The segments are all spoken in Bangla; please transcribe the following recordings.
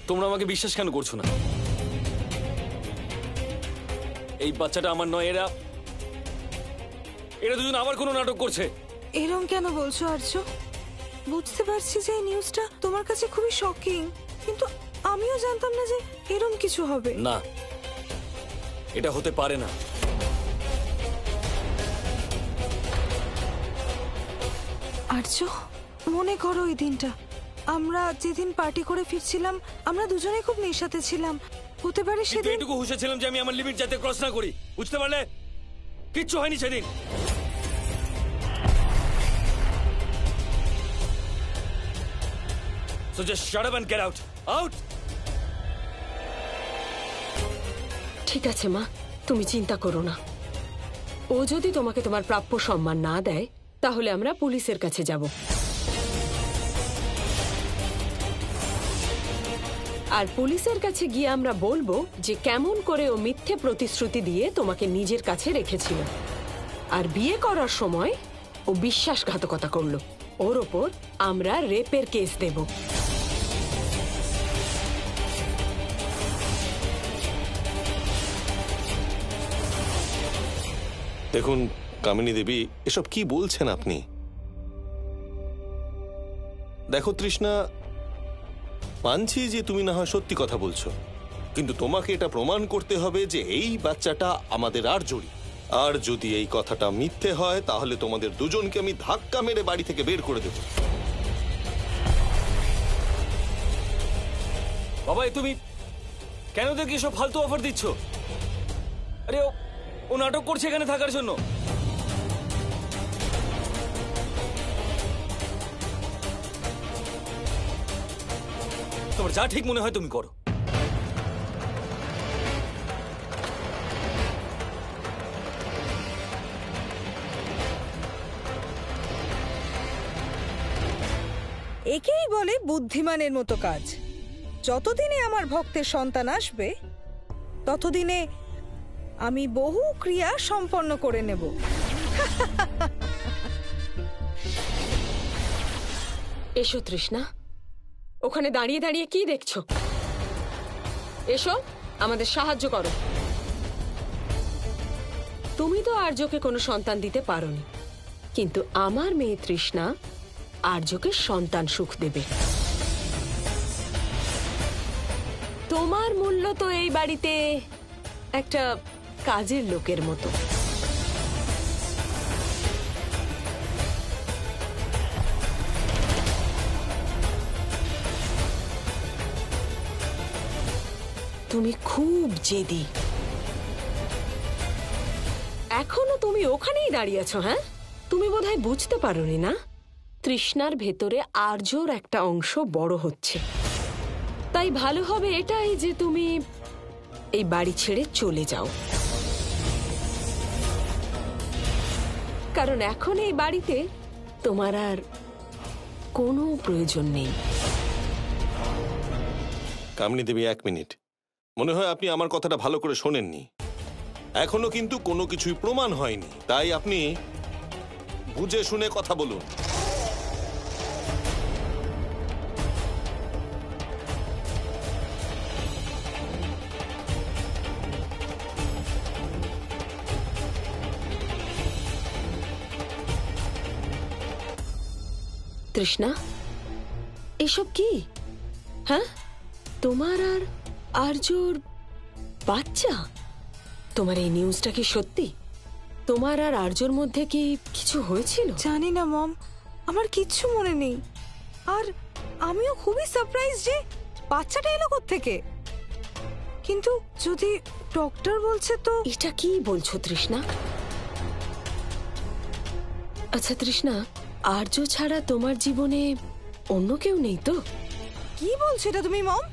তোমরা আমাকে বিশ্বাস কেন করছো না? এই বাচ্চাটা আমার নয়, এরা দুজন আবার কোনো নাটক করছে। এরম কেন বলছো আর্য? বুঝতে পারছি যে এই নিউজটা তোমার কাছে খুবই শকিং, কিন্তু আমিও জানতাম না যে এরম কিছু হবে। না, এটা হতে পারে না। আর্য, মনে করো ওই দিনটা আমরা যেদিন পার্টি করে ফিরছিলাম, আমরা দুজনে খুব নেশাতে ছিলাম। হতে পারে কিন্তু সেদিন এইটুকু হুঁশে ছিলাম যে আমি আমার লিমিট যাতে ক্রস না করি, বুঝতে পারলে? কিচ্ছু হয়নি সেদিন। So just shut up and get out. Out! ঠিক আছে মা, তুমি চিন্তা করো না। ও যদি তোমাকে তোমার প্রাপ্য সম্মান না দেয় তাহলে আমরা পুলিশের কাছে যাব, আর পুলিশের কাছে গিয়ে আমরা বলবো যে কেমন করে ও মিথ্যে প্রতিশ্রুতি দিয়ে তোমাকে নিজের কাছে রেখেছিল, আর বিয়ে করার সময় ও বিশ্বাসঘাতকতা করলো। ওর ওপর আমরা রেপের কেস দেব। দেখুন কামিনী দেবী, এসব কি বলছেন আপনি? দেখো তৃষ্ণা, মানছি যে তুমি না হয় সত্যি কথা বলছো, কিন্তু তোমাকে এটা প্রমাণ করতে হবে যে এই বাচ্চাটা আমাদের আর্যরই। আর যদি এই কথাটা মিথ্যে হয় তাহলে তোমাদের দুজনকে আমি ধাক্কা মেরে বাড়ি থেকে বের করে দেব। বাবা, তুমি কেন দেখি সব ফালতু অফার দিচ্ছ? আরে ও নাটক করছে এখানে থাকার জন্য। তোমার যা ঠিক মনে হয় তুমি করো। একেই বলে বুদ্ধিমানের মতো কাজ। যতদিনে আমার ভক্তের সন্তান আসবে ততদিনে আমি বহু ক্রিয়া সম্পন্ন করে নেব। এসো তৃষ্ণা, ওখানে দাঁড়িয়ে দাঁড়িয়ে কি দেখছো? এসো, আমাদের সাহায্য করো। তুমি তো আর্যকে কোনো সন্তান দিতে পারোনি, কিন্তু আমার মেয়ে তৃষ্ণা আর্যকে সন্তান সুখ দেবে। তোমার মূল্য তো এই বাড়িতে একটা কাজের লোকের মতো। তুমি খুব জেদি। এখনো তুমি ওখানেই দাঁড়িয়ে আছো? হ্যাঁ, তুমি বোধহয় বুঝতে পারোনি না, তৃষ্ণার ভেতরে আর্যর একটা অংশ বড় হচ্ছে। তাই ভালো হবে এটাই যে তুমি এই বাড়ি ছেড়ে চলে যাও, কারণ এখন এই বাড়িতে তোমার আর কোনো প্রয়োজন নেই। কামিনী দেবী, 1 মিনিট। মনে হয় আপনি আমার কথাটা ভালো করে শোনেননি। এখনো কিন্তু কোনো কিছুই প্রমাণ হয়নি, তাই আপনি বুঝে শুনে কথা বলুন। তৃষ্ণা, এসব কি? হ্যাঁ, তোমার আর আর্যর বাচ্চা? তোমার এই নিউজটা কি সত্যি? তোমার আর আর্যর মধ্যে কি কিছু হয়েছিল? জানি না মম, আমার কিচ্ছু মনে নেই। আর আমিও খুবই সারপ্রাইজ যে বাচ্চাটা এলো কোত্থেকে। কিন্তু যদি ডক্টর বলছে তো। এটা কি বলছো তৃষ্ণা? আচ্ছা তৃষ্ণা, আর্য ছাড়া তোমার জীবনে অন্য কেউ নেই তো? কি বলছো এটা তুমি মম?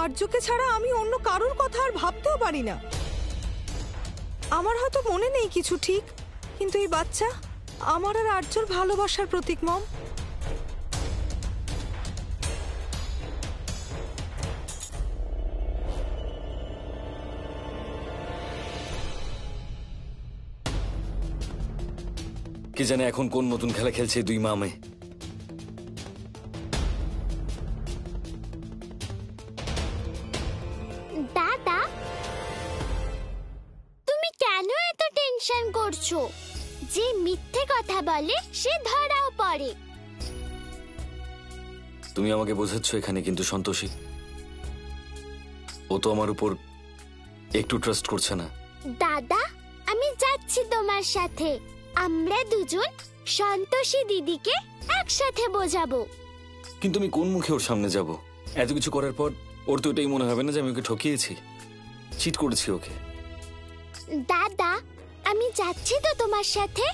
আর্যকে ছাড়া আমি অন্য কারোর কথা আর ভাবতেও পারি না। আমার হয়তো মনে নেই কিছু ঠিক, কিন্তু এই বাচ্চা আমার আর আর্যর ভালোবাসার প্রতীক মম। কে জানে এখন কোন নতুন খেলা খেলছে দুই মা মেয়ে। করছো। যে মিথ্যে কথা বলে সে ধরাও পড়ে। তুমি আমাকে বোঝাচ্ছ এখানে, কিন্তু সন্তোষী ও তো আমার উপর একটু ট্রাস্ট করছে না। দাদা, আমি যাচ্ছি তোমার সাথে। আমরা দুজন সন্তোষী দিদিকে একসাথে বোঝাবো। কিন্তু আমি কোন মুখে ওর সামনে যাব? এত কিছু করার পর ওর তো এটাই মনে হবে না যে আমি ওকে ঠকিয়েছি, চিট করেছি ওকে। দাদা, আমি যাচ্ছি তো তোমার সাথে।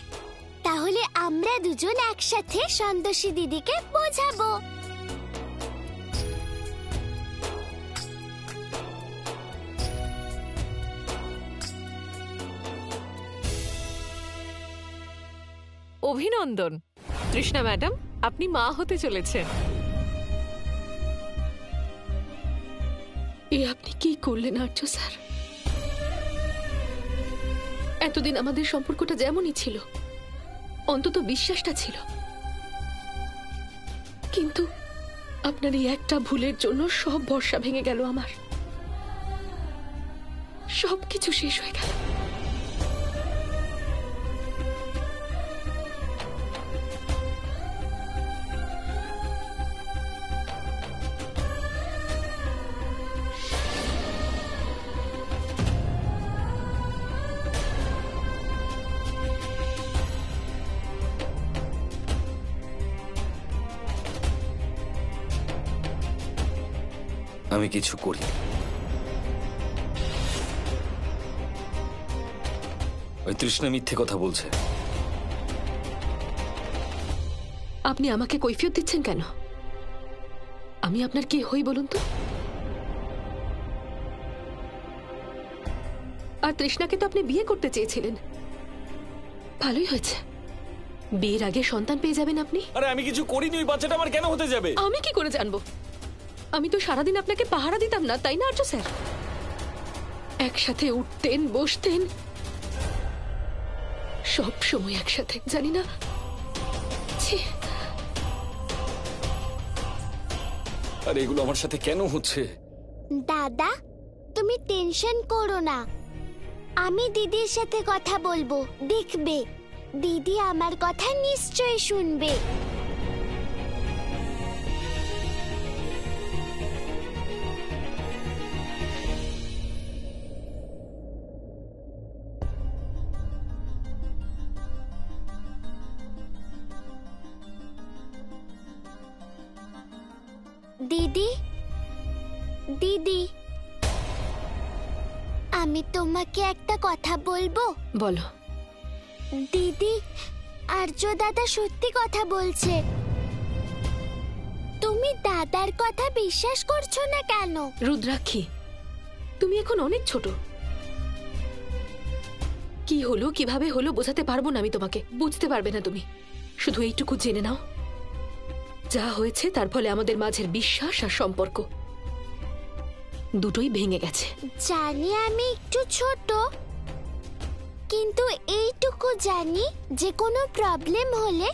তাহলে আমরা দুজন একসাথে সন্তোষী দিদিকে বোঝাবো। অভিনন্দন তৃষ্ণা ম্যাডাম, আপনি মা হতে চলেছেন। এ আপনি কি করলেন আর্য স্যার? এতদিন আমাদের সম্পর্কটা যেমনই ছিল, অন্তত বিশ্বাসটা ছিল, কিন্তু আপনার এই একটা ভুলের জন্য সব ভরসা ভেঙে গেল। আমার সবকিছু শেষ হয়ে গেল। আমি কিছু করি, ওই তৃষ্ণা মিথ্যে কথা বলছে। আপনি আমাকে কৈফিয়ত দিচ্ছেন কেন? আমি আপনার কি হই বলুন তো? আর তৃষ্ণাকে তো আপনি বিয়ে করতে চেয়েছিলেন, ভালোই হয়েছে। বিয়ের আগে সন্তান পেয়ে যাবেন আপনি। আরে আমি কিছু করিনি, ওই বাচ্চাটা আমার কেন হতে যাবে? আমি কি করে জানবো? আমি তো সারাদিন আপনাকে পাহারা দিতাম না, তাই না আর্য স্যার? একসাথে উঠতেন, বসতেন, সব সময় একসাথে। জানি না, ছি। আরে এগুলো আমার সাথে কেন হচ্ছে? দাদা, তুমি টেনশন করো না। আমি দিদির সাথে কথা বলবো, দেখবে দিদি আমার কথা নিশ্চয়ই শুনবে। দিদি, দিদি, আমি তোমাকে একটা কথা বলবো। বলো। দিদি, আর্য দাদা সত্যি কথা বলছে। তুমি দাদার কথা বিশ্বাস করছো না কেন? রুদ্রাক্ষী, তুমি এখন অনেক ছোট। কি হলো, কিভাবে হলো বোঝাতে পারবো না আমি তোমাকে, বুঝতে পারবে না তুমি। শুধু এইটুকু জেনে নাও, যা হয়েছে তার ফলে আমাদের মাঝের বিশ্বাস আর সম্পর্ক দুটোই ভেঙে গেছে। জানি আমি একটু ছোট, কিন্তু এইটুকু জানি যে কোনো প্রবলেম হলে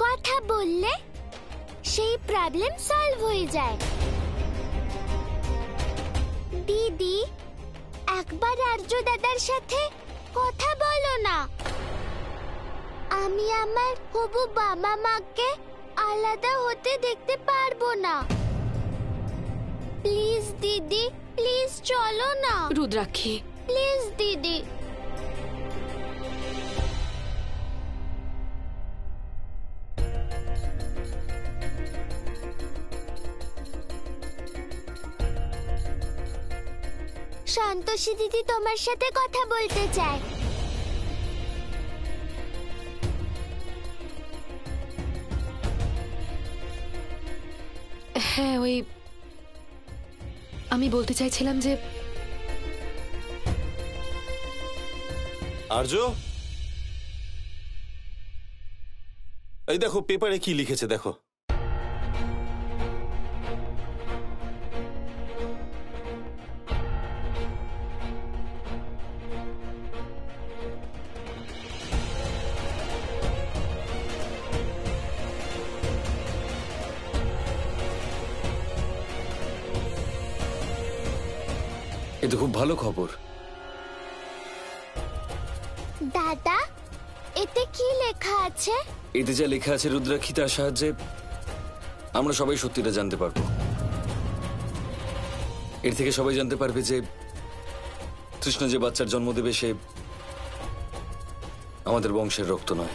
কথা বললে সেই প্রবলেম সলভ হয়ে যায়। দিদি, একবার আর্য দাদার সাথে কথা বলো না। আমি আমার হবু বাবা মাকে আলাদা হতে দেখতে পারবো না। প্লিজ দিদি, প্লিজ চলো না। রুদ্রাক্ষী, প্লিজ দিদি। সন্তোষী দিদি তোমার সাথে কথা বলতে চায়। হ্যাঁ, ওই আমি বলতে চাইছিলাম যে আর্য, এই দেখো পেপারে কি লিখেছে দেখো। এ তো খুব ভালো খবর। দাদা, এতে কি লেখা আছে? এতে যা লেখা আছে রুদ্রাক্ষী, তার সাহায্যে আমরা সবাই সত্যিটা জানতে পারবো। এর থেকে সবাই জানতে পারবে যে তৃষ্ণা যে বাচ্চার জন্ম দেবে সে আমাদের বংশের রক্ত নয়।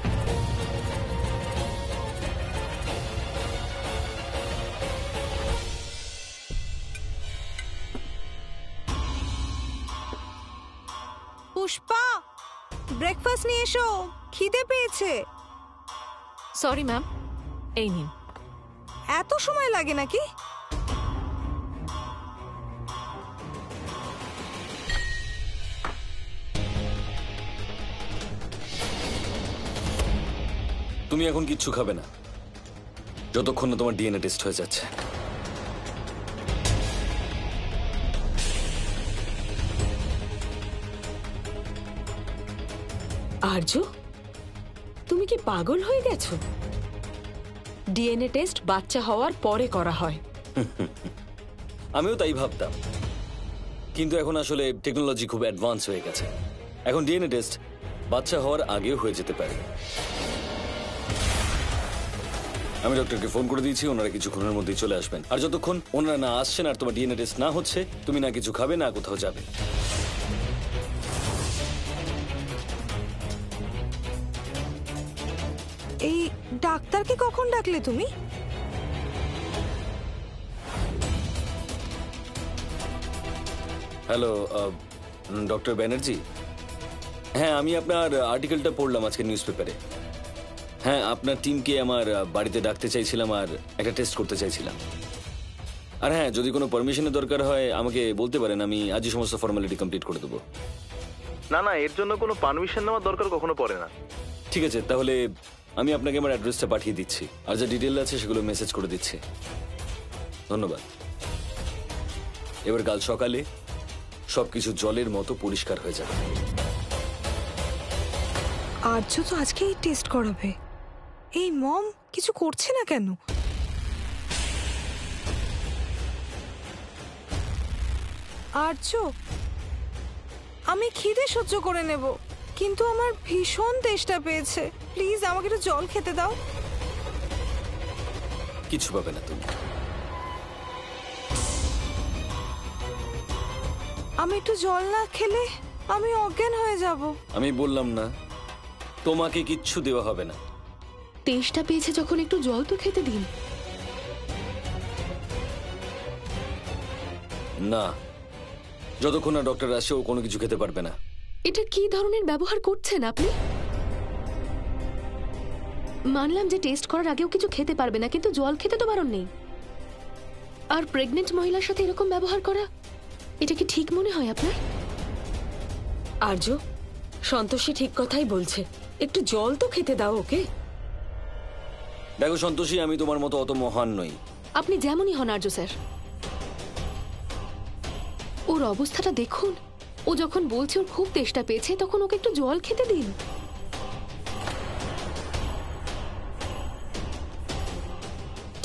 পুষ্পা, ব্রেকফাস্ট নিয়ে এসো, খিদে পেয়েছে। সরি ম্যাম, এই নিন। এত সময় লাগে নাকি? তুমি এখন কিচ্ছু খাবে না যতক্ষণ না তোমার ডিএনএ টেস্ট হয়ে যাচ্ছে। আর্য, তুমি কি পাগল হয়ে গেছো? ডিএনএ টেস্ট বাচ্চা হওয়ার পরে করা হয়। আমিও তাই ভাবতাম, কিন্তু এখন আসলে টেকনোলজি খুব অ্যাডভান্স হয়ে গেছে। এখন ডিএনএ টেস্ট বাচ্চা হওয়ার আগেও হয়ে যেতে পারে। আমি ডক্টরকে ফোন করে দিয়েছি, ওনারা কিছুক্ষণের মধ্যেই চলে আসবেন। আর যতক্ষণ ওনারা না আসছেন আর তোমার ডিএনএ টেস্ট না হচ্ছে, তুমি না কিছু খাবে না কোথাও যাবে। এই ডাক্তারকে কখন ডাকলে তুমি? Hello, doctor Banerjee. হ্যাঁ, আমি আপনার আর্টিকেলটা পড়লাম আজকে নিউজ পেপারে। হ্যাঁ, আপনার টিমকে আমার বাড়িতে ডাকতে চাইছিলাম আর একটা টেস্ট করতে চাইছিলাম। আর হ্যাঁ, যদি কোনো পারমিশনের দরকার হয় আমাকে বলতে পারেন, আমি আজই সমস্ত ফর্মালিটি কমপ্লিট করে দেবো। না না, এর জন্য কোনো পারমিশন নেওয়ার দরকার কখনো পড়ে না। ঠিক আছে, তাহলে আমি আপনাকে আমার অ্যাড্রেসটা পাঠিয়ে দিচ্ছি, আর যা ডিটেল আছে সেগুলো মেসেজ করে দিচ্ছি। ধন্যবাদ। এবার কাল সকালে সবকিছু জলের মতো পরিষ্কার হয়ে যাবে। আর্য তো আজকেই টেস্ট করাবে। এই মম কিছু করছে না কেন? আর্য, আমি খিদে সহ্য করে নেব, কিন্তু আমার ভীষণ তেষ্টা পেয়েছে। প্লিজ আমাকে একটু জল খেতে দাও। কিছু পাবে না তুমি। আমি একটু জল না খেলে আমি অজ্ঞান হয়ে যাব। আমি বললাম না তোমাকে কিচ্ছু দেওয়া হবে না। তেষ্টা পেয়েছে যখন একটু জল তো খেতে দিন। না, যতক্ষণ না ডক্টর আসে ও কোনো কিছু খেতে পারবে না। এটা কি ধরনের ব্যবহার করছেন আপনি? মানলাম যে টেস্ট করার আগেও কিছু খেতে পারবে না, কিন্তু জল খেতে তো বারণ নেই। আর প্রেগনেন্ট মহিলার সাথে এরকম ব্যবহার করা, এটা কি ঠিক মনে হয় আপনার? আর্য, সন্তোষী ঠিক কথাই বলছে, একটু জল তো খেতে দাও ওকে। দেখো সন্তোষী, আমি তোমার মতো অত মহান নই। আপনি যেমনই হন আর্য স্যার, ওর অবস্থাটা দেখুন। ও যখন বলছে ওর খুব তেষ্টা পেয়েছে, তখন ওকে একটু জল খেতে দিন।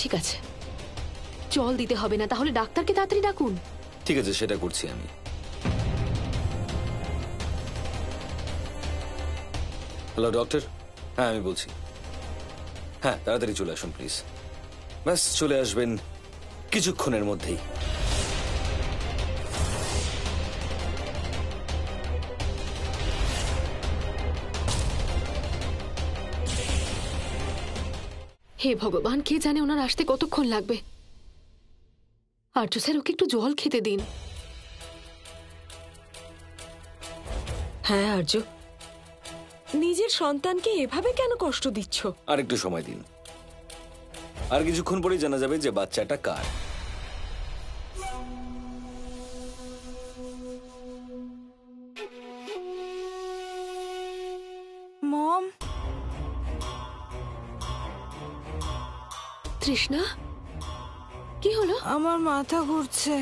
ঠিক আছে, জল দিতে হবে না, তাহলে ডাক্তারকে তাড়াতাড়ি ডাকুন। ঠিক আছে, সেটা করছি আমি। Hello doctor. হ্যাঁ, আমি বলছি। হ্যাঁ, তাড়াতাড়ি চলে আসুন প্লিজ। ব্যাস চলে আসবেন কিছুক্ষণের মধ্যেই। হে ভগবান, কে জানে ওনার আসতে কতক্ষণ লাগবে। আর্য স্যার, ওকে একটু জল খেতে দিন। হ্যাঁ আর্য, নিজের সন্তানকে এভাবে কেন কষ্ট দিচ্ছ? আর একটু সময় দিন, আর কিছুক্ষণ পরেই জানা যাবে যে বাচ্চাটা কার। মম, তৃষ্ণা, কি হলো? আমার মাথা ঘুরছে।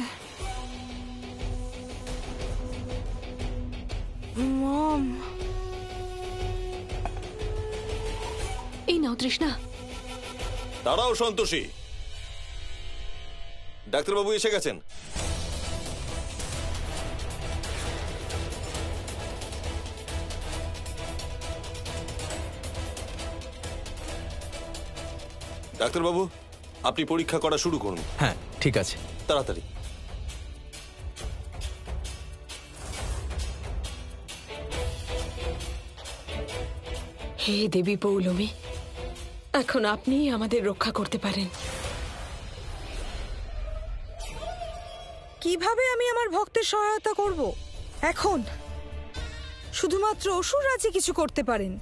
মম, এই নাও তৃষ্ণা। দাঁড়াও সন্তোষী, ডাক্তারবাবু এসে গেছেন। ডাক্তারবাবু, আপনি পরীক্ষা করা শুরু করুন। হ্যাঁ, ঠিক আছে। তাড়াতাড়ি। হে দেবী পৌলমী, এখন আপনিই আমাদের রক্ষা করতে পারেন। কিভাবে আমি আমার ভক্তের সহায়তা করব এখন? শুধুমাত্র অসুররাজই কিছু করতে পারেন।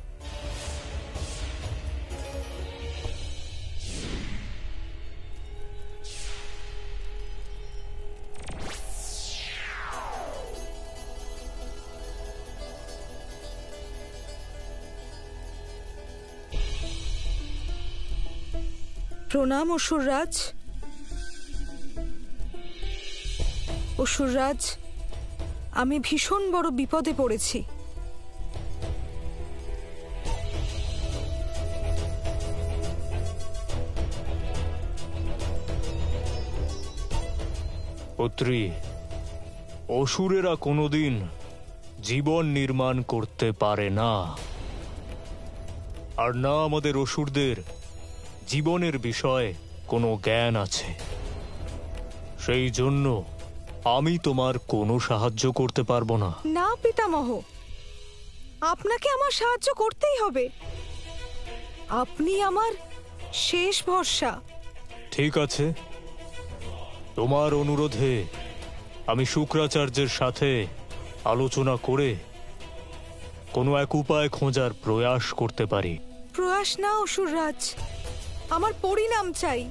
প্রণাম অসুররাজ। অসুররাজ, আমি ভীষণ বড় বিপদে পড়েছি। পুত্রী, অসুরেরা কোনোদিন জীবন নির্মাণ করতে পারে না, আর না আমাদের অসুরদের জীবনের বিষয়ে কোনো জ্ঞান আছে। সেই জন্য আমি তোমার কোনো সাহায্য করতে পারবো না। না পিতামহ, আপনাকে আমার সাহায্য করতেই হবে। আপনি আমার শেষ ভরসা। ঠিক আছে, তোমার অনুরোধে আমি শুক্রাচার্যের সাথে আলোচনা করে কোনো এক উপায় খোঁজার প্রয়াস করতে পারি। প্রয়াস না অসুররাজ, আমার পরিণাম চাই।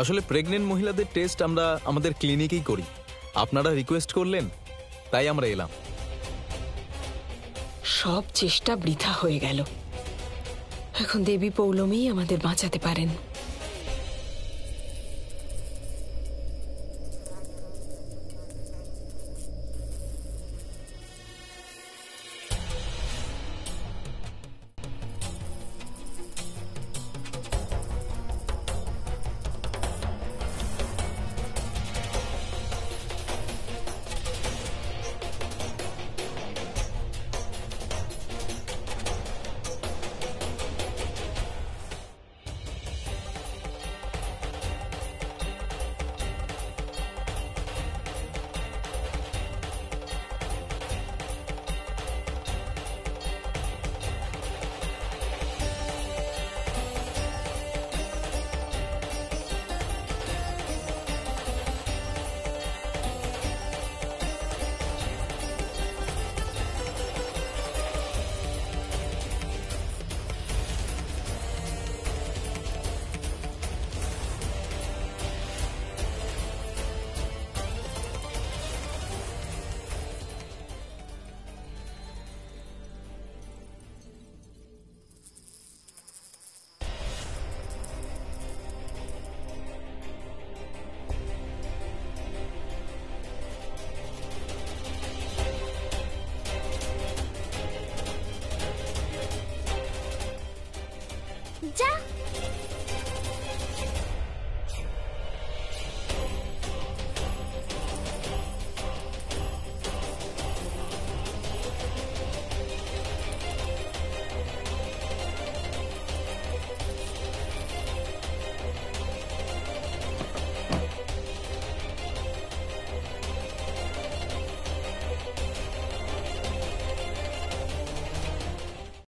আসলে প্রেগনেন্ট মহিলাদের টেস্ট আমরা আমাদের ক্লিনিকেই করি। আপনারা রিকোয়েস্ট করলেন, তাই আমরা এলাম। সব চেষ্টা বৃথা হয়ে গেল। এখন দেবী পৌলমী আমাদের বাঁচাতে পারেন।